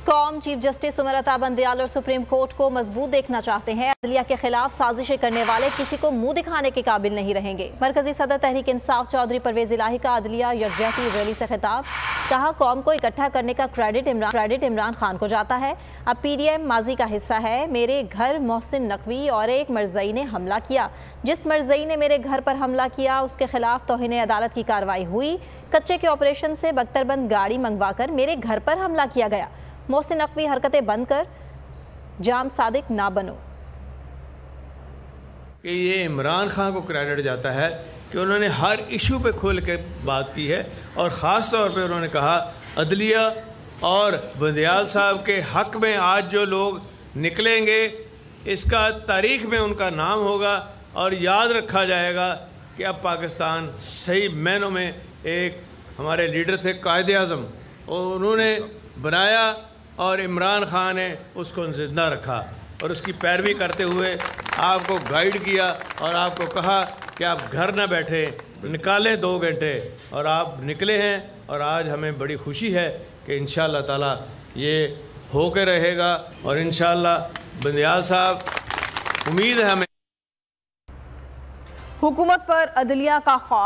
कौम chief justice Umar Ata Bandial और supreme court को मजबूत देखना चाहते हैं। अदलिया के खिलाफ साजिशें करने वाले किसी को मुंह दिखाने के काबिल नहीं रहेंगे। मरकजी सदर तहरीक इंसाफ चौधरी परवेज इलाही का अदलिया यकजहती रैली से खिताब। कहा, कौम को इकट्ठा करने का क्रेडिट इमरान खान को जाता है। अब PDM माजी का हिस्सा है। मेरे घर मोहसिन नकवी और एक मरजई ने हमला किया। जिस मरजई ने मेरे घर पर हमला किया उसके खिलाफ तौहीन अदालत की कार्रवाई हुई। कच्चे के ऑपरेशन से बख्तरबंद गाड़ी मंगवाकर मेरे घर पर हमला किया गया। मोहसिन नकवी, हरकतें बंद कर, जाम सादिक ना बनो। कि ये इमरान खान को क्रेडिट जाता है कि उन्होंने हर इशू पे खोल के बात की है और ख़ास तौर पे उन्होंने कहा अदलिया और बंदयाल साहब के हक़ में आज जो लोग निकलेंगे इसका तारीख़ में उनका नाम होगा और याद रखा जाएगा कि अब पाकिस्तान सही मायनों में एक हमारे लीडर थे कायद-ए-आज़म और उन्होंने बनाया और इमरान खान ने उसको ज़िंदा रखा और उसकी पैरवी करते हुए आपको गाइड किया और आपको कहा कि आप घर ना बैठे, निकालें 2 घंटे और आप निकले हैं। और आज हमें बड़ी खुशी है कि इंशाअल्लाह ताला ये हो के रहेगा और इंशाअल्लाह बंदयाल साहब, उम्मीद है हमें हुकूमत पर अदलिया का खौफ।